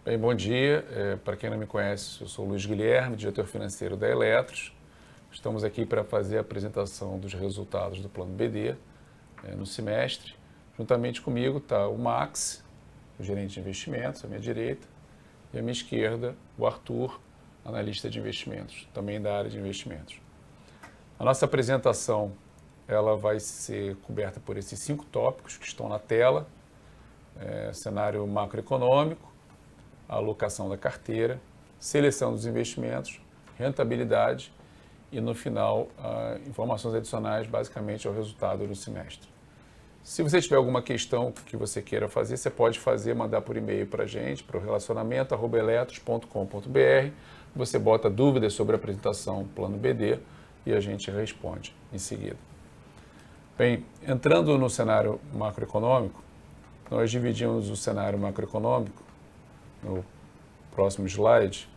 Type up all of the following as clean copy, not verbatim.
Bem, bom dia. Para quem não me conhece, eu sou o Luiz Guilherme, diretor financeiro da Eletros. Estamos aqui para fazer a apresentação dos resultados do Plano BD no semestre. Juntamente comigo está o Max, o gerente de investimentos, à minha direita, e à minha esquerda, o Arthur, analista de investimentos, também da área de investimentos. A nossa apresentação ela vai ser coberta por esses 5 tópicos que estão na tela: cenário macroeconômico, a alocação da carteira, seleção dos investimentos, rentabilidade e, no final, informações adicionais, basicamente, ao resultado do semestre. Se você tiver alguma questão que você queira fazer, você pode mandar por e-mail para a gente, para o relacionamento@eletros.com.br. Você bota dúvidas sobre a apresentação Plano BD e a gente responde em seguida. Bem, entrando no cenário macroeconômico, nós dividimos o cenário macroeconômico, no próximo slide,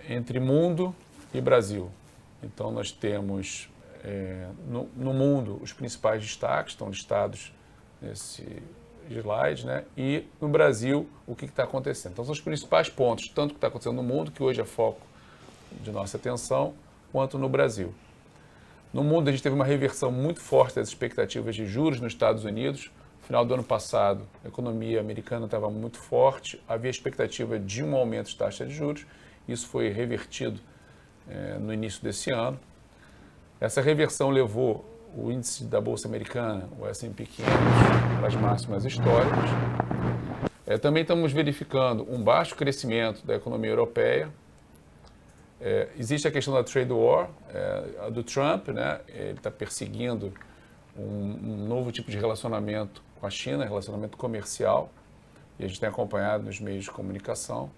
entre mundo e Brasil. Então, nós temos no mundo os principais destaques, estão listados nesse slide, né? E no Brasil, o que está acontecendo. Então, são os principais pontos, tanto que está acontecendo no mundo, que hoje é foco de nossa atenção, quanto no Brasil. No mundo, a gente teve uma reversão muito forte das expectativas de juros nos Estados Unidos. No final do ano passado, a economia americana estava muito forte, havia expectativa de um aumento de taxa de juros, isso foi revertido no início desse ano. Essa reversão levou o índice da Bolsa Americana, o S&P 500, para as máximas históricas. Também estamos verificando um baixo crescimento da economia europeia. Existe a questão da trade war, do Trump, né? Ele está perseguindo um novo tipo de relacionamento com a China, relacionamento comercial, e a gente tem acompanhado nos meios de comunicação.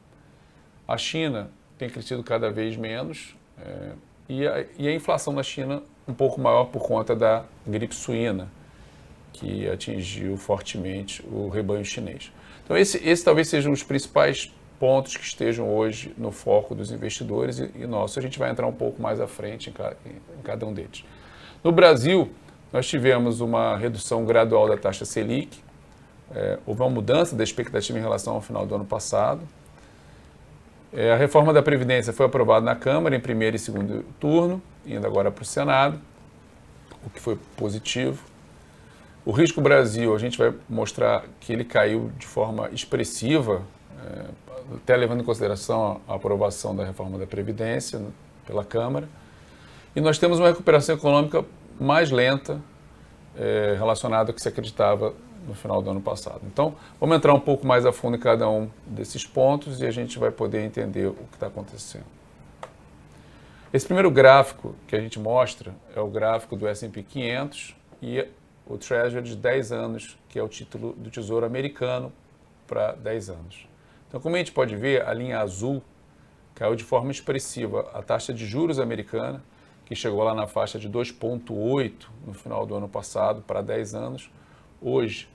A China tem crescido cada vez menos, e a inflação na China um pouco maior por conta da gripe suína, que atingiu fortemente o rebanho chinês. Então, esse talvez sejam os principais pontos que estejam hoje no foco dos investidores e nosso. A gente vai entrar um pouco mais à frente em cada um deles. No Brasil, nós tivemos uma redução gradual da taxa Selic, houve uma mudança da expectativa em relação ao final do ano passado. A reforma da Previdência foi aprovada na Câmara em primeiro e segundo turno, indo agora para o Senado, o que foi positivo. O risco Brasil, a gente vai mostrar que ele caiu de forma expressiva, até levando em consideração a aprovação da reforma da Previdência pela Câmara. E nós temos uma recuperação econômica mais lenta relacionada ao que se acreditava no final do ano passado. Então, vamos entrar um pouco mais a fundo em cada um desses pontos e a gente vai poder entender o que está acontecendo. Esse primeiro gráfico que a gente mostra é o gráfico do S&P 500 e o Treasury de 10 anos, que é o título do Tesouro americano para 10 anos. Então, como a gente pode ver, a linha azul caiu de forma expressiva a taxa de juros americana, que chegou lá na faixa de 2,8 no final do ano passado para 10 anos. Hoje,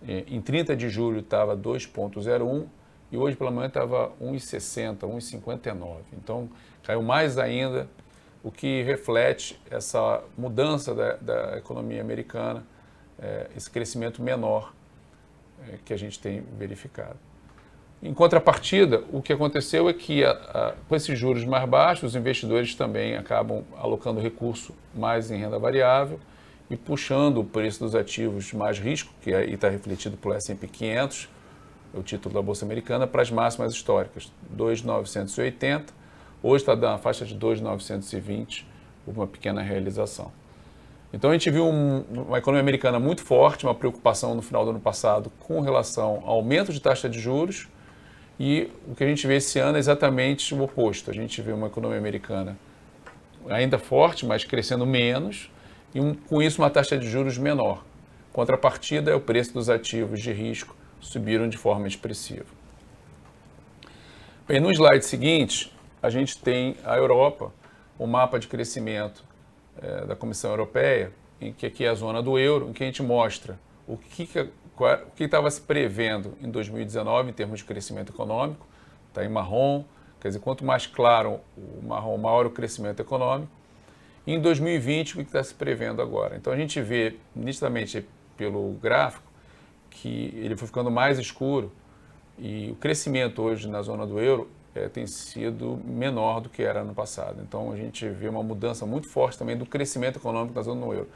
em 30 de julho, estava 2,01 e hoje pela manhã estava 1,60, 1,59. Então, caiu mais ainda, o que reflete essa mudança da economia americana, esse crescimento menor que a gente tem verificado. Em contrapartida, o que aconteceu é que, com esses juros mais baixos, os investidores também acabam alocando recurso mais em renda variável e puxando o preço dos ativos mais risco, que aí está refletido pelo S&P 500, o título da Bolsa Americana, para as máximas históricas, 2.980, hoje está na faixa de 2.920, uma pequena realização. Então a gente viu uma economia americana muito forte, uma preocupação no final do ano passado com relação ao aumento de taxa de juros, e o que a gente vê esse ano é exatamente o oposto. A gente vê uma economia americana ainda forte, mas crescendo menos, e com isso uma taxa de juros menor. Contrapartida é o preço dos ativos de risco subiram de forma expressiva. Bem, no slide seguinte, a gente tem a Europa, o mapa de crescimento da Comissão Europeia, em que aqui é a zona do euro, em que a gente mostra o que estava se prevendo em 2019 em termos de crescimento econômico, está em marrom, quer dizer, quanto mais claro o marrom, maior o crescimento econômico. E em 2020, o que está se prevendo agora? Então a gente vê nitidamente pelo gráfico que ele foi ficando mais escuro E o crescimento hoje na zona do euro tem sido menor do que era no passado. Então a gente vê uma mudança muito forte também do crescimento econômico da zona do euro.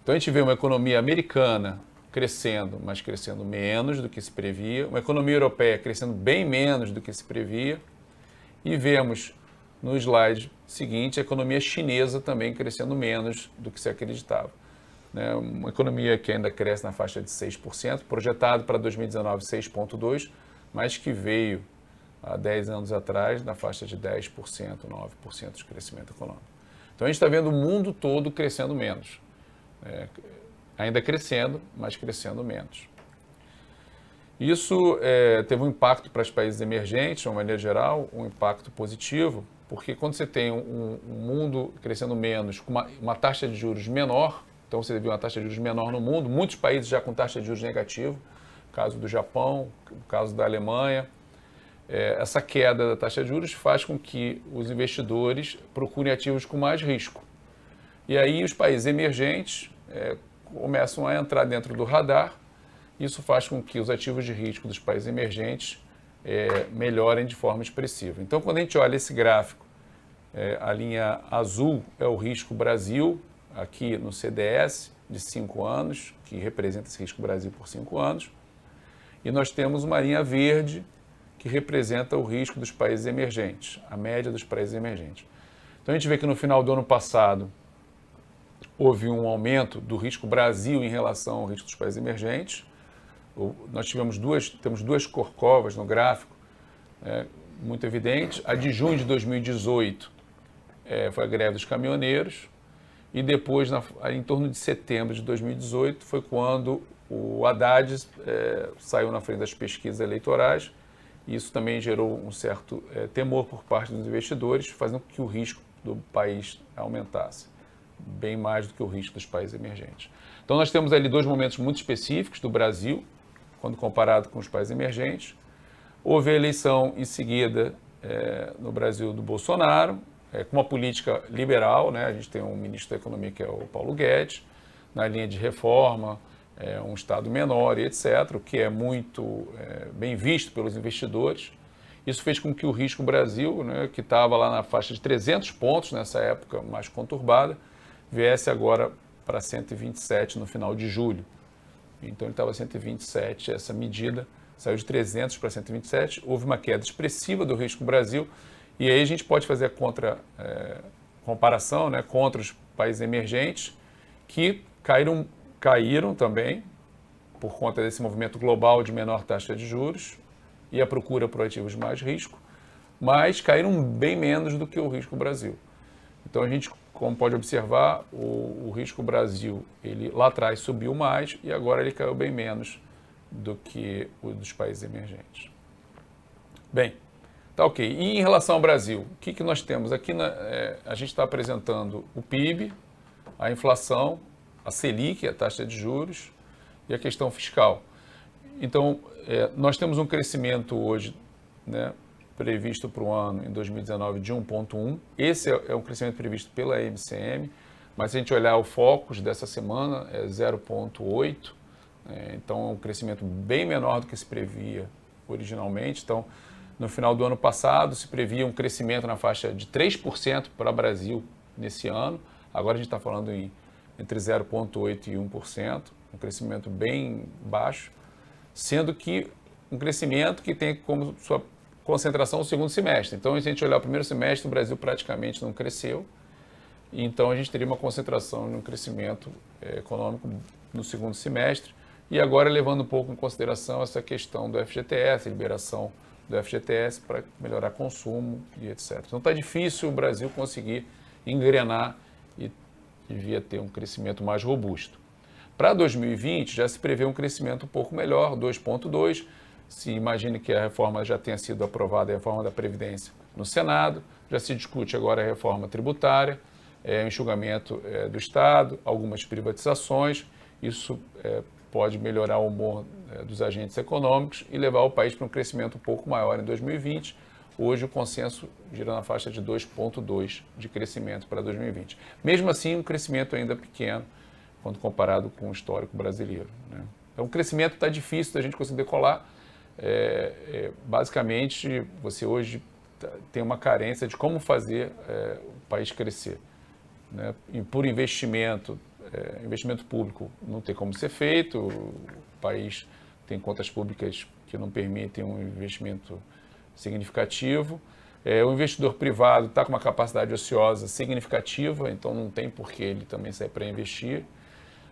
Então a gente vê uma economia americana crescendo, mas crescendo menos do que se previa, uma economia europeia crescendo bem menos do que se previa, e vemos no slide seguinte a economia chinesa também crescendo menos do que se acreditava. Uma economia que ainda cresce na faixa de 6%, projetado para 2019 6,2%, mas que veio há 10 anos atrás na faixa de 10%, 9% de crescimento econômico. Então a gente está vendo o mundo todo crescendo menos. Ainda crescendo, mas crescendo menos. Isso teve um impacto para os países emergentes, de uma maneira geral, um impacto positivo, porque quando você tem um mundo crescendo menos, com uma taxa de juros menor, então você viu uma taxa de juros menor no mundo, muitos países já com taxa de juros negativo, o caso do Japão, o caso da Alemanha. Essa queda da taxa de juros faz com que os investidores procurem ativos com mais risco. E aí os países emergentes começam a entrar dentro do radar. Isso faz com que os ativos de risco dos países emergentes melhorem de forma expressiva. Então, quando a gente olha esse gráfico, a linha azul é o risco Brasil, aqui no CDS, de 5 anos, que representa esse risco Brasil por 5 anos. E nós temos uma linha verde, que representa o risco dos países emergentes, a média dos países emergentes. Então, a gente vê que no final do ano passado, houve um aumento do risco Brasil em relação ao risco dos países emergentes. Nós temos duas corcovas no gráfico, muito evidentes. A de junho de 2018 foi a greve dos caminhoneiros, e depois, em torno de setembro de 2018, foi quando o Haddad saiu na frente das pesquisas eleitorais. Isso também gerou um certo temor por parte dos investidores, fazendo com que o risco do país aumentasse, bem mais do que o risco dos países emergentes. Então nós temos ali dois momentos muito específicos do Brasil, quando comparado com os países emergentes. Houve a eleição em seguida no Brasil do Bolsonaro, com uma política liberal, né? A gente tem um ministro da Economia que é o Paulo Guedes, na linha de reforma, um Estado menor e etc., o que é muito bem visto pelos investidores. Isso fez com que o risco Brasil, né, que estava lá na faixa de 300 pontos nessa época mais conturbada, viesse agora para 127 no final de julho. Então ele estava 127, essa medida saiu de 300 para 127, houve uma queda expressiva do risco Brasil, e aí a gente pode fazer a comparação, né, contra os países emergentes, que caíram também por conta desse movimento global de menor taxa de juros e a procura por ativos de mais risco, mas caíram bem menos do que o risco Brasil. Então a gente, como pode observar, o risco Brasil, ele lá atrás subiu mais e agora ele caiu bem menos do que o dos países emergentes. Bem, tá ok. E em relação ao Brasil, o que nós temos? Aqui a gente está apresentando o PIB, a inflação, a Selic, a taxa de juros, e a questão fiscal. Então, nós temos um crescimento hoje, né, previsto para o ano em 2019 de 1,1. Esse é um crescimento previsto pela MCM, mas se a gente olhar o Focus dessa semana, é 0,8. Então, é um crescimento bem menor do que se previa originalmente. Então, no final do ano passado, se previa um crescimento na faixa de 3% para o Brasil nesse ano. Agora a gente está falando entre 0,8% e 1%, um crescimento bem baixo, sendo que um crescimento que tem como sua concentração o segundo semestre. Então, se a gente olhar o primeiro semestre, o Brasil praticamente não cresceu, então a gente teria uma concentração no crescimento econômico no segundo semestre, e agora levando um pouco em consideração essa questão do FGTS, a liberação do FGTS para melhorar consumo e etc. Então está difícil o Brasil conseguir engrenar e devia ter um crescimento mais robusto. Para 2020 já se prevê um crescimento um pouco melhor, 2,2%. Se imagine que a reforma já tenha sido aprovada, a reforma da Previdência no Senado, já se discute agora a reforma tributária, o enxugamento do Estado, algumas privatizações. Isso pode melhorar o humor dos agentes econômicos e levar o país para um crescimento um pouco maior em 2020. Hoje o consenso gira na faixa de 2,2% de crescimento para 2020. Mesmo assim, um crescimento ainda pequeno, quando comparado com o histórico brasileiro, né? Então, o crescimento está difícil da gente conseguir decolar. basicamente, você hoje tem uma carência de como fazer o país crescer. Né? E por investimento público não tem como ser feito, o país tem contas públicas que não permitem um investimento significativo. O investidor privado está com uma capacidade ociosa significativa, então não tem por que ele também sair para investir.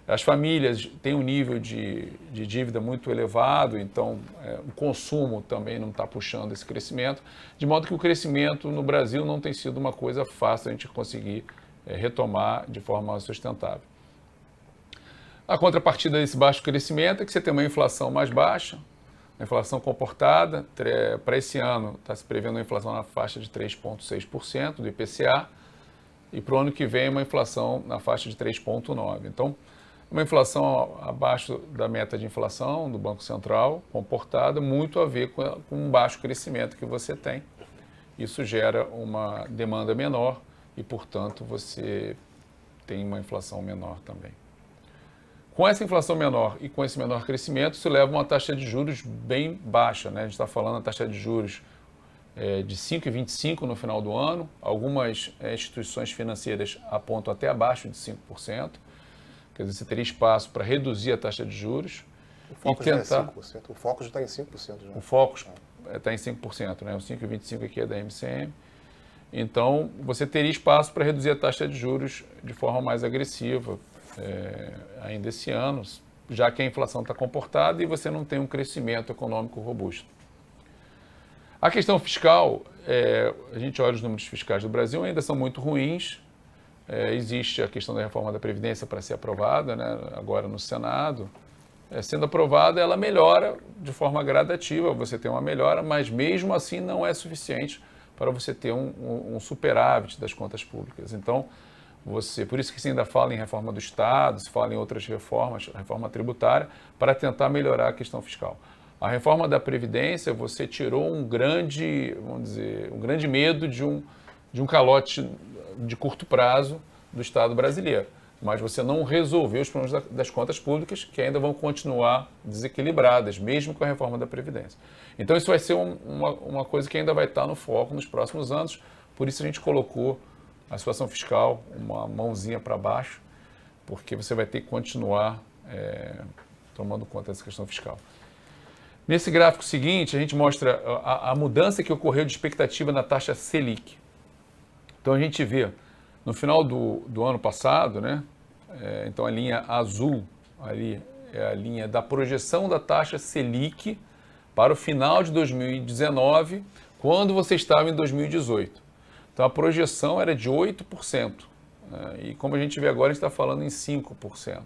As famílias têm um nível de dívida muito elevado, então o consumo também não está puxando esse crescimento, de modo que o crescimento no Brasil não tem sido uma coisa fácil a gente conseguir retomar de forma sustentável. A contrapartida desse baixo crescimento é que você tem uma inflação mais baixa, uma inflação comportada. Para esse ano está se prevendo uma inflação na faixa de 3,6% do IPCA e para o ano que vem uma inflação na faixa de 3,9%. Então, uma inflação abaixo da meta de inflação do Banco Central, comportada, muito a ver com um baixo crescimento que você tem. Isso gera uma demanda menor e, portanto, você tem uma inflação menor também. Com essa inflação menor e com esse menor crescimento, isso leva a uma taxa de juros bem baixa, né? A gente está falando da taxa de juros de 5,25% no final do ano. Algumas instituições financeiras apontam até abaixo de 5%. Quer dizer, você teria espaço para reduzir a taxa de juros. O Focus já é 5%. O Focus já está em 5% já. O Focus está em 5%, né? O 5,25% aqui é da MCM. Então, você teria espaço para reduzir a taxa de juros de forma mais agressiva ainda esse ano, já que a inflação está comportada e você não tem um crescimento econômico robusto. A questão fiscal, a gente olha os números fiscais do Brasil, ainda são muito ruins. Existe a questão da reforma da Previdência para ser aprovada, né, agora no Senado. Sendo aprovada, ela melhora de forma gradativa, você tem uma melhora, mas mesmo assim não é suficiente para você ter um superávit das contas públicas. Então, por isso que se ainda fala em reforma do Estado, se fala em outras reformas, reforma tributária, para tentar melhorar a questão fiscal. A reforma da Previdência, você tirou um grande medo de um calote de curto prazo do Estado brasileiro. Mas você não resolveu os problemas das contas públicas, que ainda vão continuar desequilibradas, mesmo com a reforma da Previdência. Então isso vai ser uma coisa que ainda vai estar no foco nos próximos anos, por isso a gente colocou a situação fiscal, uma mãozinha para baixo, porque você vai ter que continuar tomando conta dessa questão fiscal. Nesse gráfico seguinte, a gente mostra a mudança que ocorreu de expectativa na taxa Selic. Então a gente vê, no final do ano passado, né, então a linha azul ali é a linha da projeção da taxa Selic para o final de 2019, quando você estava em 2018. Então a projeção era de 8%, e como a gente vê agora, a gente está falando em 5%,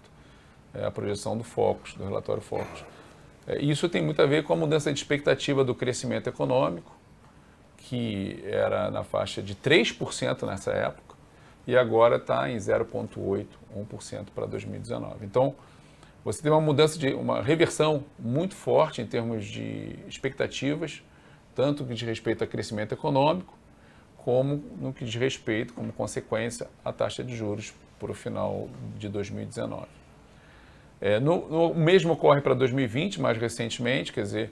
a projeção do Focus, do relatório Focus. Isso tem muito a ver com a mudança de expectativa do crescimento econômico, que era na faixa de 3% nessa época, e agora está em 0,8%, 1% para 2019. Então, você tem uma mudança, uma reversão muito forte em termos de expectativas, tanto no que diz respeito a crescimento econômico, como no que diz respeito, como consequência, à taxa de juros para o final de 2019. O mesmo ocorre para 2020, mais recentemente, quer dizer,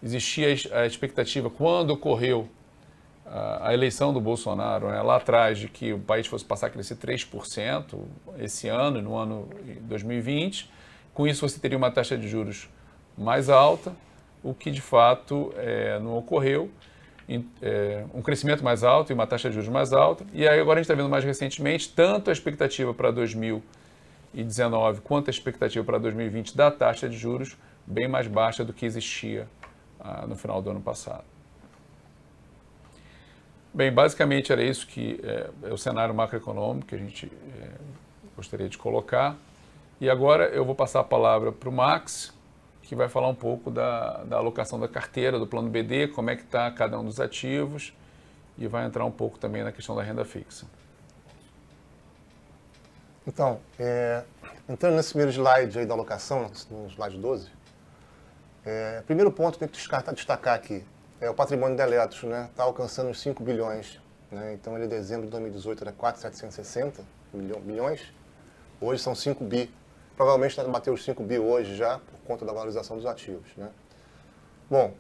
existia a expectativa, quando ocorreu a eleição do Bolsonaro, né, lá atrás, de que o país fosse passar a crescer 3% esse ano, no ano 2020. Com isso, você teria uma taxa de juros mais alta, o que de fato não ocorreu. Um crescimento mais alto e uma taxa de juros mais alta. E aí agora a gente está vendo mais recentemente tanto a expectativa para 2019 quanto a expectativa para 2020 da taxa de juros bem mais baixa do que existia no final do ano passado. Bem, basicamente era isso que é o cenário macroeconômico que a gente gostaria de colocar. E agora eu vou passar a palavra para o Max, que vai falar um pouco da alocação da carteira, do plano BD, como é que está cada um dos ativos, e vai entrar um pouco também na questão da renda fixa. Então, entrando nesse primeiro slide aí da alocação, no slide 12, primeiro ponto que tem que destacar aqui, o patrimônio da Eletros, né, está alcançando os 5 bilhões, né, então ele em dezembro de 2018 era 4,760 bilhões, hoje são 5 bi, provavelmente vai bater os 5 bi hoje já, por conta da valorização dos ativos, né. Bom,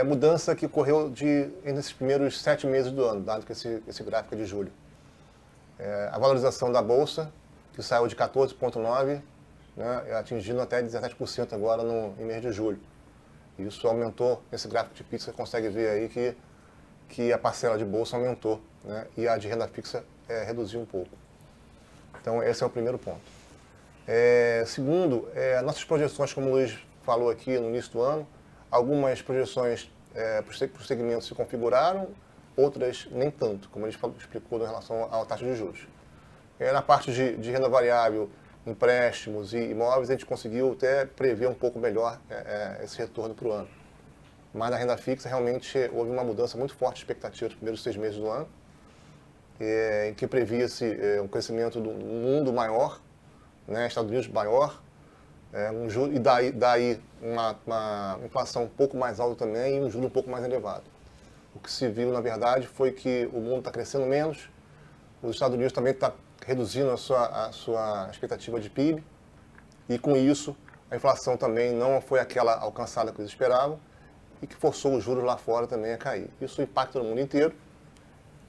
mudança que ocorreu nesses primeiros 7 meses do ano, dado que esse gráfico é de julho. A valorização da Bolsa, que saiu de 14,9%, né, atingindo até 17% agora em mês de julho. Isso aumentou, nesse gráfico de Pix, você consegue ver aí que a parcela de Bolsa aumentou, né, e a de renda fixa reduziu um pouco. Então, esse é o primeiro ponto. Segundo, nossas projeções, como o Luiz falou aqui no início do ano, algumas projeções para o segmento se configuraram, outras nem tanto, como ele explicou em relação à taxa de juros. Na parte de renda variável, empréstimos e imóveis, a gente conseguiu até prever um pouco melhor esse retorno para o ano. Mas na renda fixa, realmente, houve uma mudança muito forte de expectativa nos primeiros 6 meses do ano, em que previa-se um crescimento do mundo maior, né, Estados Unidos maior, e daí uma inflação um pouco mais alta também e um juro um pouco mais elevado. O que se viu, na verdade, foi que o mundo está crescendo menos, os Estados Unidos também está reduzindo a sua expectativa de PIB, e com isso a inflação também não foi aquela alcançada que eles esperavam, e que forçou os juros lá fora também a cair. Isso impacta no mundo inteiro,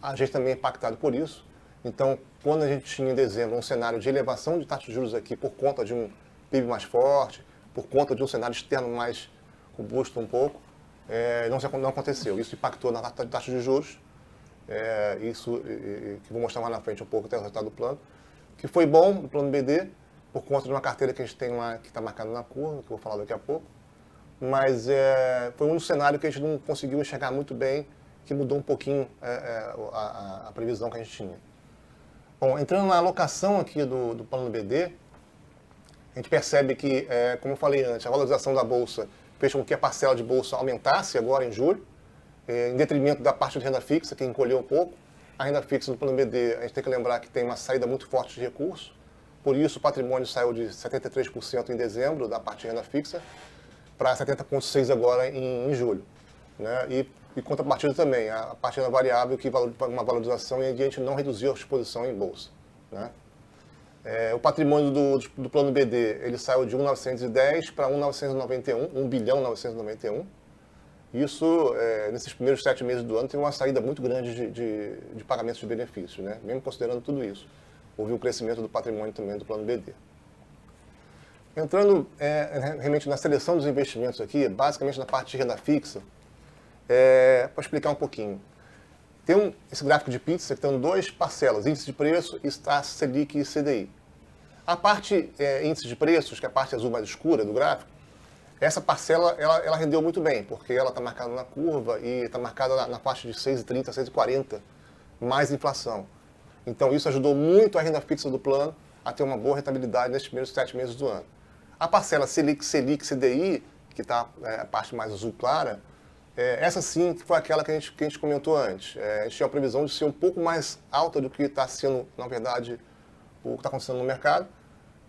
a gente também é impactado por isso. Então, quando a gente tinha em dezembro um cenário de elevação de taxa de juros aqui por conta de um PIB mais forte, por conta de um cenário externo mais robusto um pouco, não aconteceu. Isso impactou na taxa de juros, isso que vou mostrar mais na frente um pouco até o resultado do plano, que foi bom do plano BD, por conta de uma carteira que a gente tem lá que está marcada na curva, que eu vou falar daqui a pouco, mas foi um cenário que a gente não conseguiu enxergar muito bem, que mudou um pouquinho a previsão que a gente tinha. Bom, entrando na alocação aqui do plano BD, a gente percebe que, como eu falei antes, a valorização da Bolsa fez com que a parcela de Bolsa aumentasse agora em julho, em detrimento da parte de renda fixa, que encolheu um pouco. A renda fixa do plano BD, a gente tem que lembrar que tem uma saída muito forte de recursos, por isso o patrimônio saiu de 73% em dezembro da parte de renda fixa para 70,6% agora em julho. Né? E contrapartida também, a parte de renda variável, que uma valorização e a gente não reduziu a exposição em Bolsa. Né? O patrimônio do plano BD, ele saiu de 1.910 para 1.991, 1.991 bilhão. Isso, nesses primeiros 7 meses do ano, tem uma saída muito grande de pagamentos de benefícios, né? Mesmo considerando tudo isso. Houve um crescimento do patrimônio também do plano BD. Entrando realmente na seleção dos investimentos aqui, basicamente na parte de renda fixa, para explicar um pouquinho. Tem esse gráfico de pizza que tem 2 parcelas, índice de preço e taxa Selic e CDI. A parte índice de preços, que é a parte azul mais escura do gráfico, essa parcela ela rendeu muito bem, porque ela está marcada na curva e está marcada na faixa de 6,30, 6,40, mais inflação. Então isso ajudou muito a renda fixa do plano a ter uma boa rentabilidade nesses primeiros 7 meses do ano. A parcela Selic, CDI, que está a parte mais azul clara, essa sim foi aquela que a gente comentou antes. A gente tinha a previsão de ser um pouco mais alta do que está sendo, na verdade, o que está acontecendo no mercado,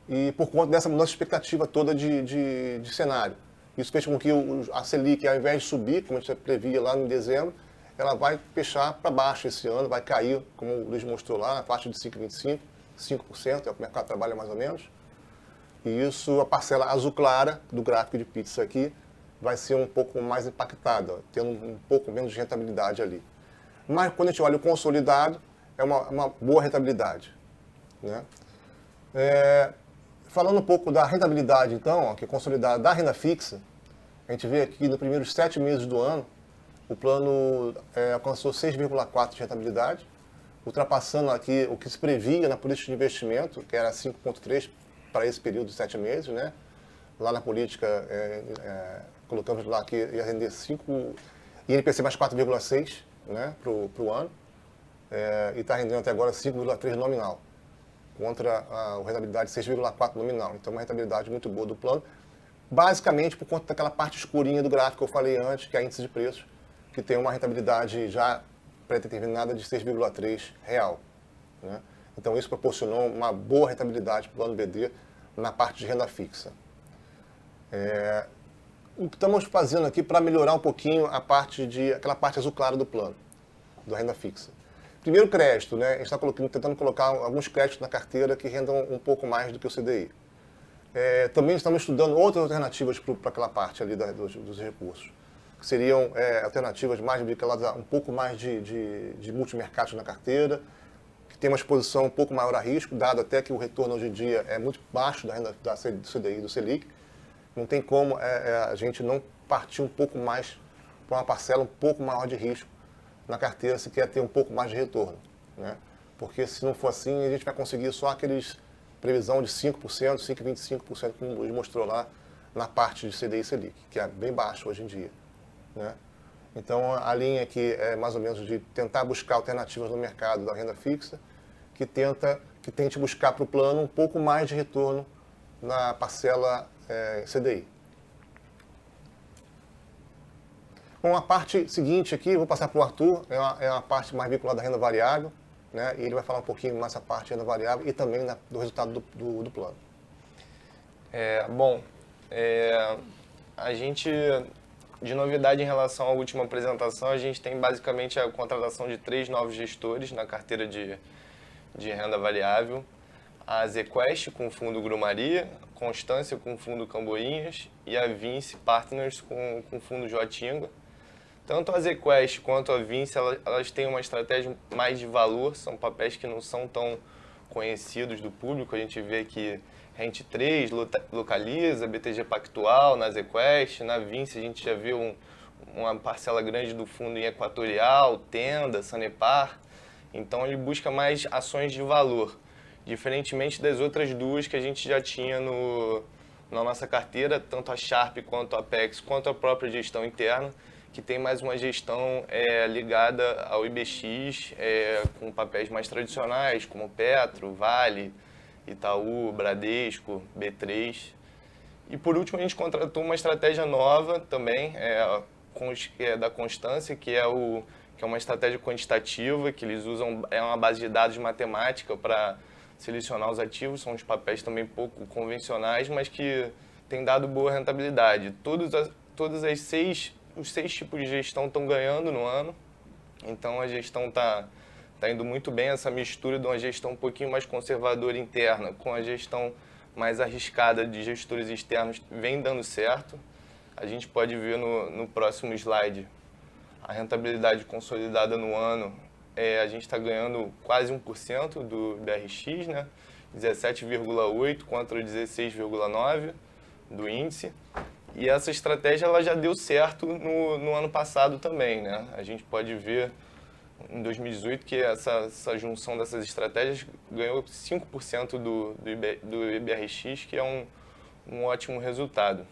e por conta dessa mudança de expectativa toda de cenário. Isso fez com que a Selic, ao invés de subir, como a gente previa lá em dezembro, ela vai fechar para baixo esse ano, vai cair, como o Luiz mostrou lá, na faixa de 5,25%, 5%, é o que o mercado trabalha mais ou menos. E isso, a parcela azul clara do gráfico de pizza aqui, vai ser um pouco mais impactada, tendo um pouco menos de rentabilidade ali. Mas quando a gente olha o consolidado, é uma boa rentabilidade. Né? Falando um pouco da rentabilidade, então, que é consolidada da renda fixa, a gente vê aqui nos primeiros 7 meses do ano, o plano alcançou 6,4% de rentabilidade, ultrapassando aqui o que se previa na política de investimento, que era 5,3% para esse período de 7 meses. Né? Lá na política, colocamos lá que ia render 5%, e INPC mais 4,6%, né, para o ano, e está rendendo até agora 5,3% nominal, contra a rentabilidade de 6,4% nominal. Então, uma rentabilidade muito boa do plano, basicamente por conta daquela parte escurinha do gráfico que eu falei antes, que é a índice de preços, que tem uma rentabilidade já pré-determinada de 6,3% real. Né? Então, isso proporcionou uma boa rentabilidade para o plano BD na parte de renda fixa. O que estamos fazendo aqui para melhorar um pouquinho aquela parte azul clara do plano, da renda fixa. Primeiro, crédito, né? A gente está tentando colocar alguns créditos na carteira que rendam um pouco mais do que o CDI. Também estamos estudando outras alternativas para aquela parte ali dos recursos, que seriam alternativas mais vinculadas a um pouco mais de multimercados na carteira, que tem uma exposição um pouco maior a risco, dado até que o retorno hoje em dia é muito baixo da renda do CDI e do Selic. Não tem como a gente não partir um pouco mais para uma parcela um pouco maior de risco na carteira se quer ter um pouco mais de retorno, né? Porque se não for assim, a gente vai conseguir só aqueles previsão de 5%, 5,25%, como o Luiz mostrou lá na parte de CDI e Selic, que é bem baixo hoje em dia, né? Então, a linha aqui é mais ou menos de tentar buscar alternativas no mercado da renda fixa, que tente buscar para o plano um pouco mais de retorno na parcela CDI. Bom, a parte seguinte aqui, vou passar para o Arthur, é uma parte mais vinculada à renda variável, né? E ele vai falar um pouquinho mais essa parte de renda variável e também do resultado do plano. A gente, de novidade em relação à última apresentação, a gente tem basicamente a contratação de 3 novos gestores na carteira de renda variável. A ZQuest com o fundo Grumari, Constância com o fundo Camboinhas e a Vinci Partners com o fundo Joatinga. Tanto a ZQuest quanto a Vinci, elas têm uma estratégia mais de valor, são papéis que não são tão conhecidos do público. A gente vê que Rente 3, Localiza, BTG Pactual, na ZQuest, na Vinci a gente já viu uma parcela grande do fundo em Equatorial, Tenda, Sanepar. Então ele busca mais ações de valor, diferentemente das outras duas que a gente já tinha na nossa carteira, tanto a Sharp quanto a Apex, quanto a própria gestão interna, que tem mais uma gestão ligada ao IBX, com papéis mais tradicionais, como Petro, Vale, Itaú, Bradesco, B3. E por último a gente contratou uma estratégia nova também, da Constância, que é uma estratégia quantitativa, que eles usam, uma base de dados matemática para selecionar os ativos. São uns papéis também pouco convencionais, mas que têm dado boa rentabilidade. Os 6 tipos de gestão estão ganhando no ano, então a gestão está indo muito bem. Essa mistura de uma gestão um pouquinho mais conservadora interna com a gestão mais arriscada de gestores externos vem dando certo. A gente pode ver no próximo slide a rentabilidade consolidada no ano. A gente está ganhando quase 1% do BRX, né? 17,8% contra 16,9% do índice. E essa estratégia ela já deu certo no ano passado também, né? A gente pode ver em 2018 que essa junção dessas estratégias ganhou 5% do IBRX, que é um ótimo resultado.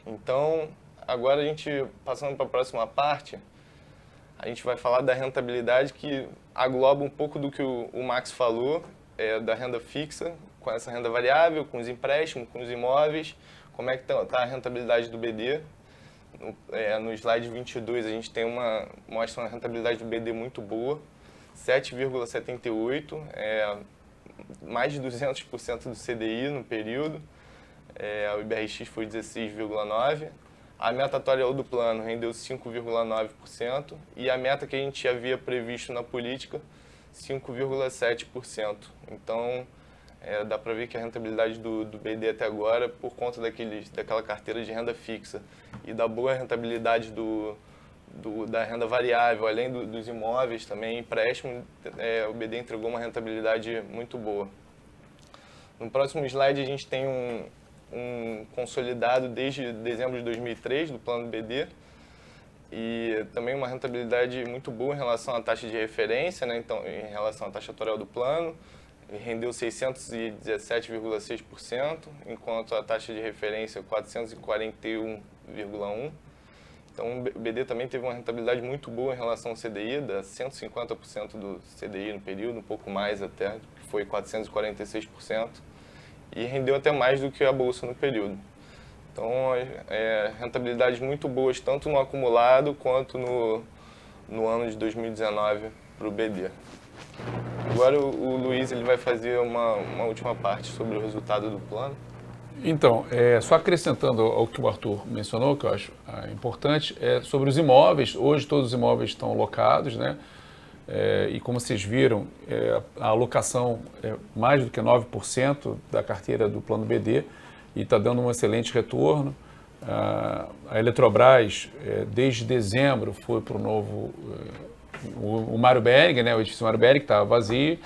Então, agora a gente, passando para a próxima parte, a gente vai falar da rentabilidade, que agloba um pouco do que o Max falou, da renda fixa, com essa renda variável, com os empréstimos, com os imóveis. Como é que está a rentabilidade do BD? No slide 22 a gente mostra uma rentabilidade do BD muito boa, 7,78, mais de 200% do CDI no período, o IBRX foi 16,9%, a meta atuarial do plano rendeu 5,9% e a meta que a gente havia previsto na política, 5,7%. Então, dá para ver que a rentabilidade do BD até agora, por conta daquela carteira de renda fixa e da boa rentabilidade da renda variável, além dos imóveis também, empréstimo, o BD entregou uma rentabilidade muito boa. No próximo slide a gente tem um consolidado desde dezembro de 2003 do plano BD e também uma rentabilidade muito boa em relação à taxa de referência, né? Então, em relação à taxa atuarial do plano. Rendeu 617,6%, enquanto a taxa de referência 441,1%. Então, o BD também teve uma rentabilidade muito boa em relação ao CDI, dá 150% do CDI no período, um pouco mais até, que foi 446%, e rendeu até mais do que a Bolsa no período. Então, rentabilidades muito boas, tanto no acumulado quanto no ano de 2019 para o BD. Agora o Luiz ele vai fazer uma última parte sobre o resultado do plano. Então, só acrescentando ao que o Arthur mencionou, que eu acho importante, sobre os imóveis. Hoje todos os imóveis estão alocados, né? E como vocês viram, a alocação é mais do que 9% da carteira do plano BD. e está dando um excelente retorno. A Eletrobras, desde dezembro, foi para o novo, o Mário Behring, né, o edifício Mário Behring, que estava vazio,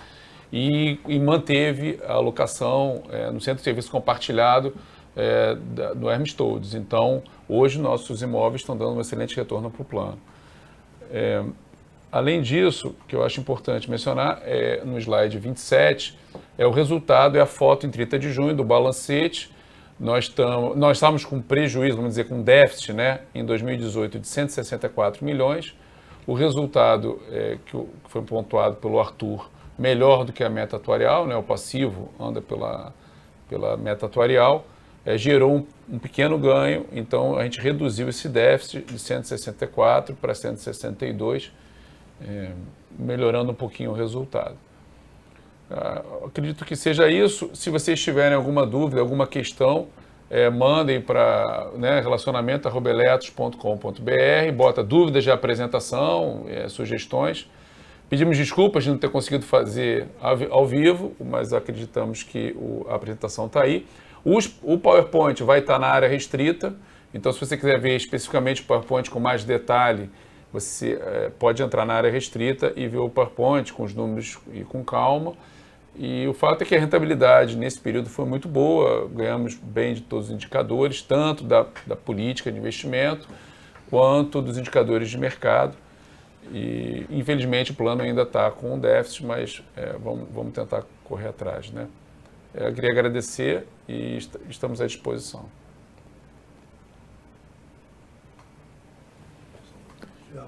e manteve a locação no centro de serviço compartilhado do Hermes Todos. Então, hoje, nossos imóveis estão dando um excelente retorno para o plano. Além disso, que eu acho importante mencionar, no slide 27, o resultado, a foto em 30 de junho do balancete. Nós estávamos com prejuízo, vamos dizer, com déficit, né, em 2018 de 164 milhões. O resultado, que foi pontuado pelo Arthur, melhor do que a meta atuarial, né, o passivo anda pela meta atuarial, gerou um pequeno ganho, então a gente reduziu esse déficit de 164 para 162, melhorando um pouquinho o resultado. Acredito que seja isso. Se vocês tiverem alguma dúvida, alguma questão, mandem para relacionamento@eletros.com.br, bota dúvidas de apresentação, sugestões. Pedimos desculpas de não ter conseguido fazer ao vivo, mas acreditamos que a apresentação está aí. O PowerPoint vai estar na área restrita, então se você quiser ver especificamente o PowerPoint com mais detalhe, você pode entrar na área restrita e ver o PowerPoint com os números e com calma. E o fato é que a rentabilidade nesse período foi muito boa, ganhamos bem de todos os indicadores, tanto da política de investimento, quanto dos indicadores de mercado. E, infelizmente, o plano ainda está com um déficit, mas vamos tentar correr atrás, né? Eu queria agradecer e estamos à disposição. Tchau.